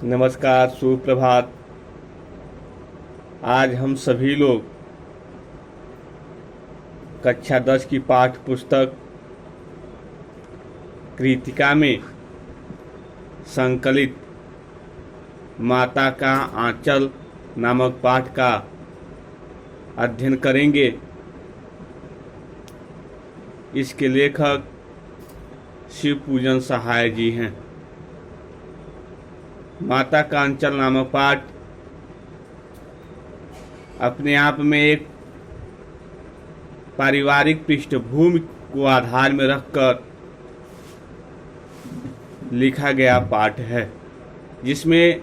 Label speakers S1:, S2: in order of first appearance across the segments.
S1: नमस्कार, सुप्रभात। आज हम सभी लोग कक्षा 10 की पाठ्य पुस्तक कृतिका में संकलित माता का आंचल नामक पाठ का अध्ययन करेंगे। इसके लेखक शिवपूजन सहाय जी हैं। माता का आंचल नामक पाठ अपने आप में एक पारिवारिक पृष्ठभूमि को आधार में रखकर लिखा गया पाठ है, जिसमें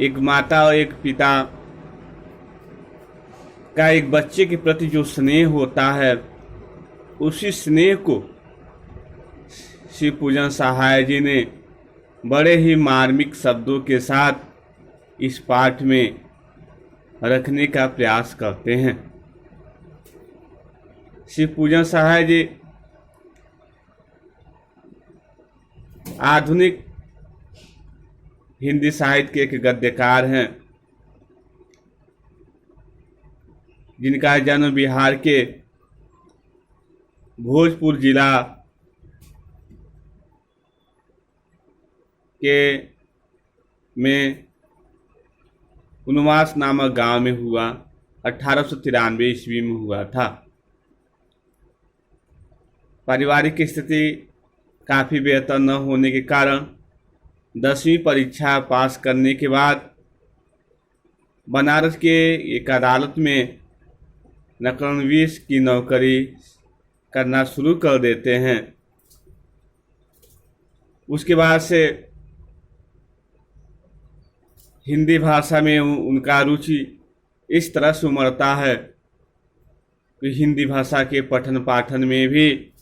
S1: एक माता और एक पिता का एक बच्चे के प्रति जो स्नेह होता है, उसी स्नेह को शिवपूजन सहाय जी ने बड़े ही मार्मिक शब्दों के साथ इस पाठ में रखने का प्रयास करते हैं। शिवपूजन सहाय जी आधुनिक हिंदी साहित्य के एक गद्यकार हैं, जिनका जन्म बिहार के भोजपुर जिला के में उनवास नामक गांव में हुआ 1893 ईस्वी में हुआ था। पारिवारिक स्थिति काफ़ी बेहतर न होने के कारण 10वीं परीक्षा पास करने के बाद बनारस के एक अदालत में नकलनवीस की नौकरी करना शुरू कर देते हैं। उसके बाद से हिंदी भाषा में उनका रुचि इस तरह से उमड़ता है कि हिंदी भाषा के पठन पाठन में भी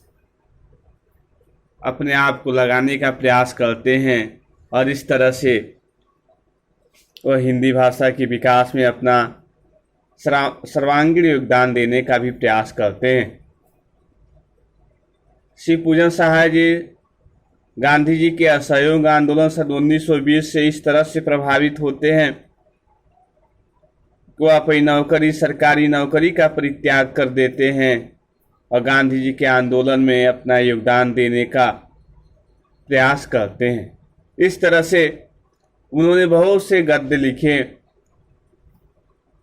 S1: अपने आप को लगाने का प्रयास करते हैं और इस तरह से वह हिंदी भाषा के विकास में अपना सर्वांगीण योगदान देने का भी प्रयास करते हैं। शिवपूजन सहाय जी गांधी जी के असहयोग आंदोलन सन 1920 से इस तरह से प्रभावित होते हैं कि वह अपनी नौकरी, सरकारी नौकरी का परित्याग कर देते हैं और गांधी जी के आंदोलन में अपना योगदान देने का प्रयास करते हैं। इस तरह से उन्होंने बहुत से गद्य लिखे,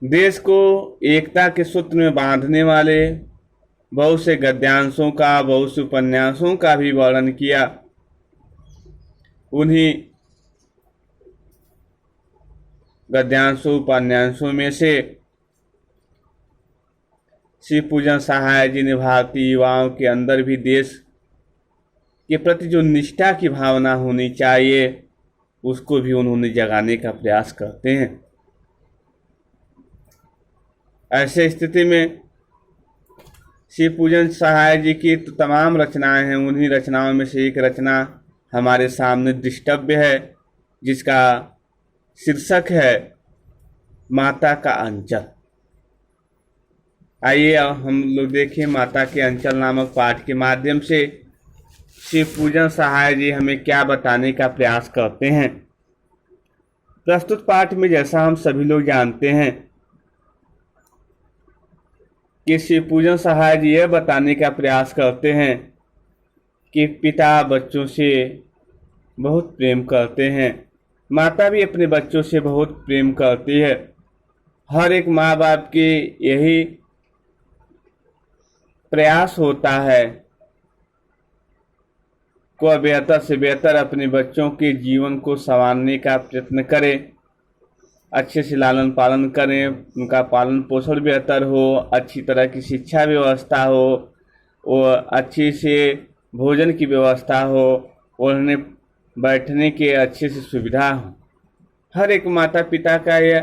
S1: देश को एकता के सूत्र में बांधने वाले बहुत से गद्यांशों का, बहुत से उपन्यासों का भी वर्णन किया। उन्हीं गद्यांशों, उपन्यासों में से शिवपूजन सहाय जी ने भारतीय युवाओं के अंदर भी देश के प्रति जो निष्ठा की भावना होनी चाहिए, उसको भी उन्होंने जगाने का प्रयास करते हैं। ऐसे स्थिति में शिवपूजन सहाय जी की तो तमाम रचनाएं हैं। उन्हीं रचनाओं में से एक रचना हमारे सामने दृष्टव्य है, जिसका शीर्षक है माता का अंचल। आइए हम लोग देखें माता के अंचल नामक पाठ के माध्यम से शिवपूजन सहाय जी हमें क्या बताने का प्रयास करते हैं। प्रस्तुत पाठ में जैसा हम सभी लोग जानते हैं कि शिवपूजन सहाय जी यह बताने का प्रयास करते हैं कि पिता बच्चों से बहुत प्रेम करते हैं, माता भी अपने बच्चों से बहुत प्रेम करती है। हर एक माँ बाप की यही प्रयास होता है कि वह बेहतर से बेहतर अपने बच्चों के जीवन को संवारने का प्रयत्न करें, अच्छे से लालन पालन करें, उनका पालन पोषण बेहतर हो, अच्छी तरह की शिक्षा व्यवस्था हो, और अच्छी से भोजन की व्यवस्था हो, और उन्हें बैठने के अच्छे से सुविधा हो। हर एक माता पिता का यह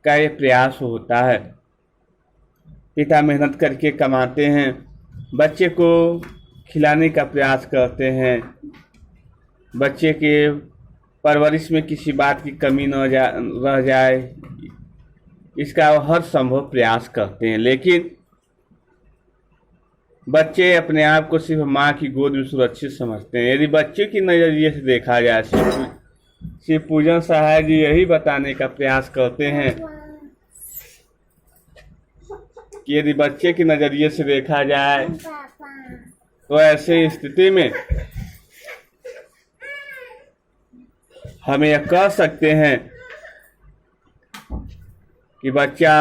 S1: प्रयास होता है। पिता मेहनत करके कमाते हैं, बच्चे को खिलाने का प्रयास करते हैं, बच्चे के परवरिश में किसी बात की कमी न रह जाए, इसका हर संभव प्रयास करते हैं। लेकिन बच्चे अपने आप को सिर्फ माँ की गोद में सुरक्षित समझते हैं। यदि बच्चे की नज़रिए से देखा जाए, श्री पूजन सहाय जी यही बताने का प्रयास करते हैं कि यदि बच्चे की नज़रिए से देखा जाए तो ऐसे स्थिति में हम यह कह सकते हैं कि बच्चा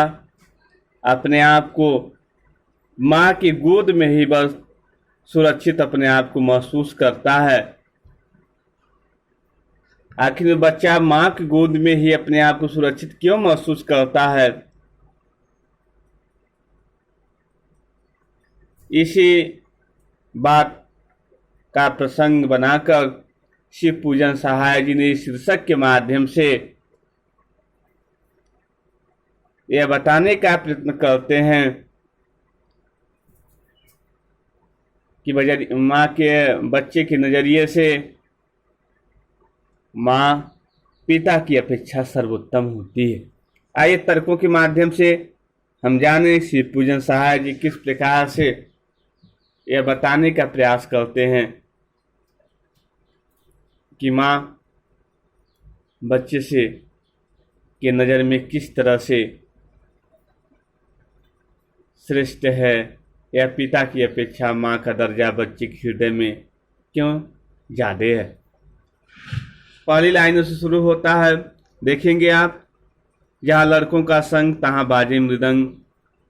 S1: अपने आप को माँ की गोद में ही बस सुरक्षित अपने आप को महसूस करता है। आखिर बच्चा माँ की गोद में ही अपने आप को सुरक्षित क्यों महसूस करता है? इसी बात का प्रसंग बनाकर शिव पूजन सहाय जी ने इस शीर्षक के माध्यम से यह बताने का प्रयत्न करते हैं कि माँ के बच्चे के नज़रिए से माँ पिता की अपेक्षा सर्वोत्तम होती है। आइए तर्कों के माध्यम से हम जानें शिव पूजन सहाय जी किस प्रकार से यह बताने का प्रयास करते हैं कि माँ बच्चे से के नज़र में किस तरह से श्रेष्ठ है, या पिता की अपेक्षा माँ का दर्जा बच्चे के हृदय में क्यों ज़्यादा है। पहली लाइनों से शुरू होता है, देखेंगे आप, जहाँ लड़कों का संग तहाँ बाजे मृदंग।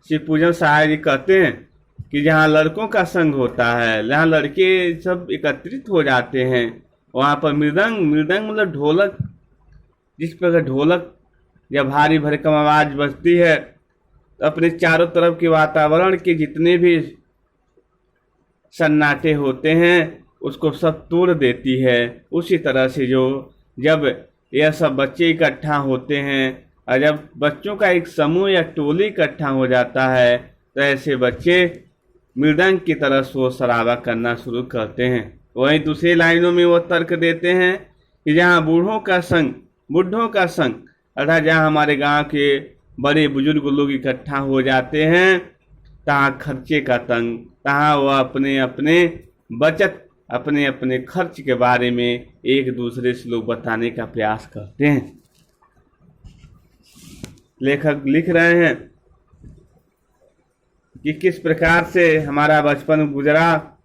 S1: शिव पूजन सहाय जी कहते हैं कि जहाँ लड़कों का संग होता है, जहाँ लड़के सब एकत्रित हो जाते हैं, वहाँ पर मृदंग मतलब ढोलक, जिस प्रकार ढोलक जब भारी भरकम आवाज़ बजती है तो अपने चारों तरफ के वातावरण के जितने भी सन्नाटे होते हैं उसको सब तोड़ देती है। उसी तरह से जब यह सब बच्चे इकट्ठा होते हैं और जब बच्चों का एक समूह या टोली इकट्ठा हो जाता है तो ऐसे बच्चे मृदंग की तरह शोर शराबा करना शुरू करते हैं। वहीं दूसरी लाइनों में वो तर्क देते हैं कि जहाँ बुढ़ों का संग अर्थात जहाँ हमारे गांव के बड़े बुजुर्ग लोग इकट्ठा हो जाते हैं, तहाँ खर्चे का तंग, तहाँ वह अपने अपने बचत, अपने अपने खर्च के बारे में एक दूसरे से लोग बताने का प्रयास करते हैं। लेखक लिख रहे हैं कि किस प्रकार से हमारा बचपन गुजरा।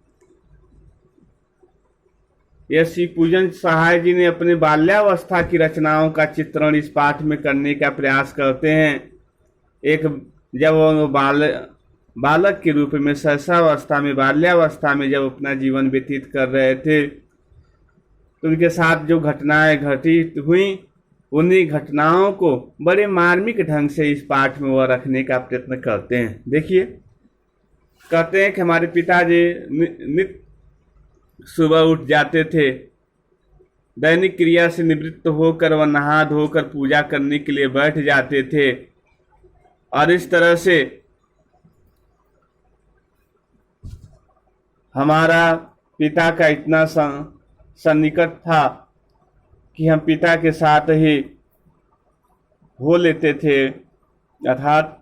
S1: यह शिव पूजन सहाय जी ने अपने बाल्यावस्था की रचनाओं का चित्रण इस पाठ में करने का प्रयास करते हैं। एक जब वो बालक के रूप में शैशवावस्था में, बाल्यावस्था में जब अपना जीवन व्यतीत कर रहे थे तो उनके साथ जो घटनाएं घटित हुई, उन्हीं घटनाओं को बड़े मार्मिक ढंग से इस पाठ में वह रखने का प्रयत्न करते हैं। देखिए, कहते हैं कि हमारे पिताजी नित्य सुबह उठ जाते थे, दैनिक क्रिया से निवृत्त होकर वह नहा धोकर पूजा करने के लिए बैठ जाते थे और इस तरह से हमारा पिता का इतना सन्निकट था कि हम पिता के साथ ही हो लेते थे। अर्थात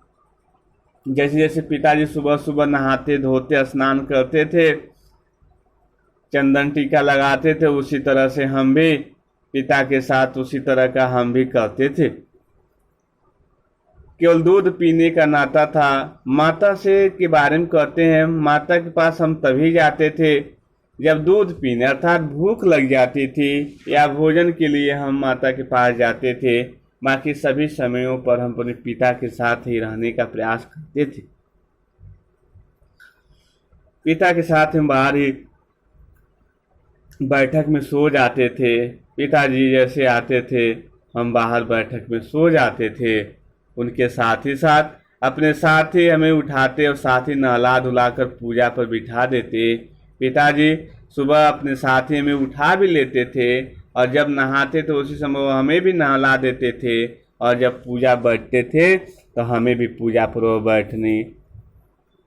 S1: जैसे जैसे पिताजी सुबह सुबह नहाते धोते स्नान करते थे, चंदन टीका लगाते थे, उसी तरह से हम भी पिता के साथ उसी तरह का हम भी करते थे। केवल दूध पीने का नाता था। माता से के बारे में कहते हैं, माता के पास हम तभी जाते थे जब दूध पीने अर्थात भूख लग जाती थी या भोजन के लिए हम माता के पास जाते थे। बाकी सभी समयों पर हम अपने पिता के साथ ही रहने का प्रयास करते थे। पिता के साथ हम बाहर ही बैठक में सो जाते थे। पिताजी जैसे आते थे हम बाहर बैठक में सो जाते थे। उनके साथ ही साथ अपने साथ ही हमें उठाते और साथ ही नहला धुलाकर पूजा पर बिठा देते। पिताजी सुबह अपने साथ ही हमें उठा भी लेते थे और जब नहाते तो उसी समय वो हमें भी नहला देते थे और जब पूजा बैठते थे तो हमें भी पूजा पर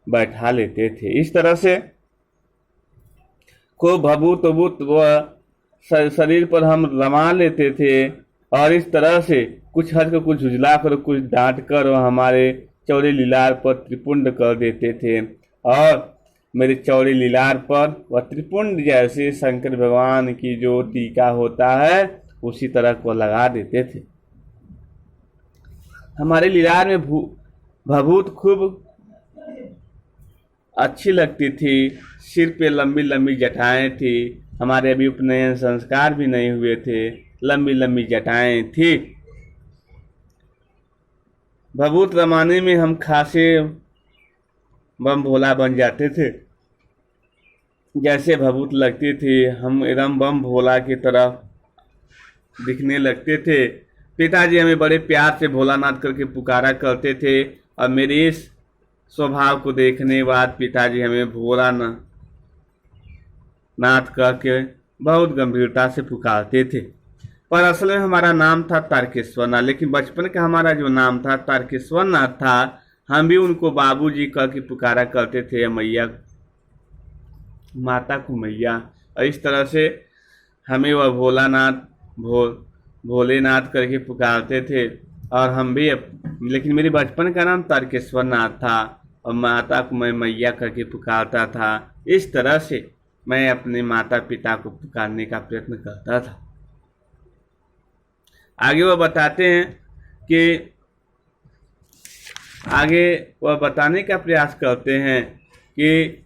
S1: बैठा लेते थे। इस तरह से खूब भभूत भूत वह शरीर पर हम रमा लेते थे और इस तरह से कुछ हंस कर, कुछ झुझला कर, कुछ डांट कर वह हमारे चौड़े लीलार पर त्रिपुंड कर देते थे। और मेरे चौड़ी लीलार पर वह त्रिपुंड जैसे शंकर भगवान की जो टीका होता है उसी तरह को लगा देते थे। हमारे लीलार में भभूत खूब अच्छी लगती थी। सिर पे लंबी लंबी जटाएं थी। हमारे अभी उपनयन संस्कार भी नहीं हुए थे, लंबी लंबी जटाएं थी। भभूत रमाने में हम खासे बम भोला बन जाते थे। जैसे भभूत लगती थी हम एकदम बम भोला की तरह दिखने लगते थे। पिताजी हमें बड़े प्यार से भोलानाथ करके पुकारा करते थे और मेरे इस स्वभाव को देखने बाद पिताजी हमें भोलानाथ कह के बहुत गंभीरता से पुकारते थे। पर असल में हमारा नाम था तारकेश्वरनाथ, लेकिन बचपन का हमारा जो नाम था तारकेश्वरनाथ था। हम भी उनको बाबूजी कह के पुकारा करते थे, मैया माता को मैया, और इस तरह से हमें वह भोलेनाथ करके पुकारते थे। और हम भी लेकिन मेरे बचपन का नाम तारकेश्वरनाथ था और माता को मैं मैया करके पुकारता था। इस तरह से मैं अपने माता पिता को पुकारने का प्रयत्न करता था। आगे वह बताने का प्रयास करते हैं कि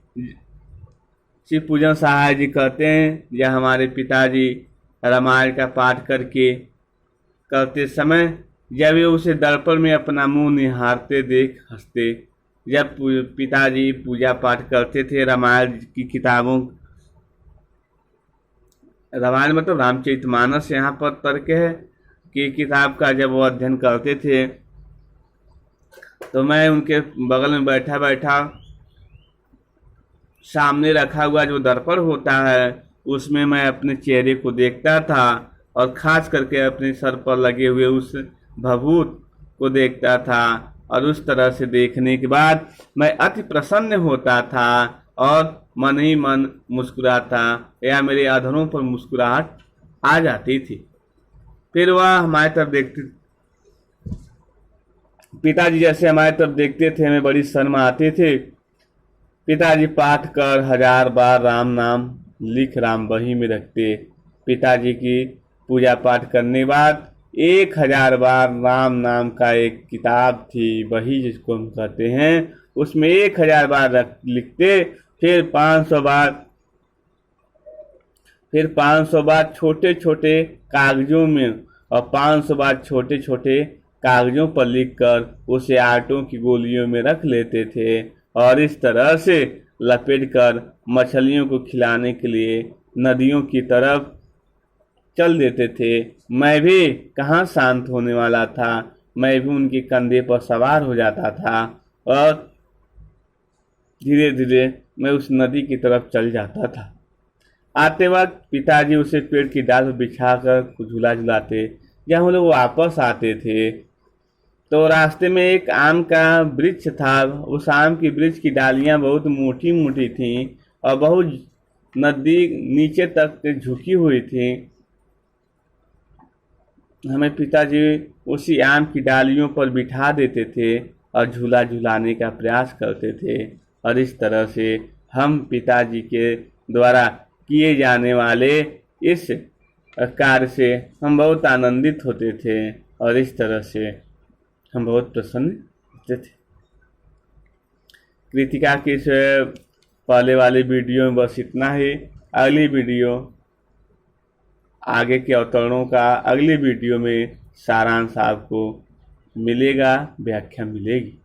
S1: श्री पूजन सहाय जी कहते हैं, या हमारे पिताजी रामायण का पाठ करते समय जब वे उसे दर्पण में अपना मुंह निहारते देख हंसते। जब पिताजी पूजा पाठ करते थे रामायण की किताबों, रामायण मतलब रामचरितमानस यहाँ पर तर्क है कि किताब का जब वो अध्ययन करते थे तो मैं उनके बगल में बैठा बैठा सामने रखा हुआ जो दर्पण होता है उसमें मैं अपने चेहरे को देखता था और खास करके अपने सर पर लगे हुए उस भभूत को देखता था। और उस तरह से देखने के बाद मैं अति प्रसन्न होता था और मन ही मन मुस्कुराता, या मेरे अधरों पर मुस्कुराहट आ जाती थी। फिर वह हमारे तरफ देखते, पिताजी जैसे हमारे तरफ देखते थे हमें बड़ी शर्म आते थे। पिताजी पाठ कर 1000 बार राम नाम लिख राम बही में रखते। पिताजी की पूजा पाठ करने के बाद 1000 बार राम नाम का एक किताब थी, बही जिसको हम कहते हैं, उसमें 1000 बार लिखते। फिर 500 बार छोटे छोटे कागजों में और 500 बार छोटे छोटे कागजों पर लिखकर उसे आटों की गोलियों में रख लेते थे और इस तरह से लपेटकर मछलियों को खिलाने के लिए नदियों की तरफ चल देते थे। मैं भी कहाँ शांत होने वाला था, मैं भी उनके कंधे पर सवार हो जाता था और धीरे धीरे मैं उस नदी की तरफ चल जाता था। आते वक्त पिताजी उसे पेड़ की डाल पर बिछाकर झूला झुलाते। जब हम लोग वापस आते थे तो रास्ते में एक आम का वृक्ष था। उस आम की वृक्ष की डालियां बहुत मोटी मोटी थीं और बहुत नदी नीचे तक झुकी हुई थी। हमें पिताजी उसी आम की डालियों पर बिठा देते थे और झूला झुलाने का प्रयास करते थे और इस तरह से हम पिताजी के द्वारा किए जाने वाले इस कार्य से हम बहुत आनंदित होते थे और इस तरह से हम बहुत प्रसन्न होते थे। कृतिका की इस पहले वाले वीडियो में बस इतना ही। अगली वीडियो आगे के अवतरणों का अगली वीडियो में सारांश आपको मिलेगा, व्याख्या मिलेगी।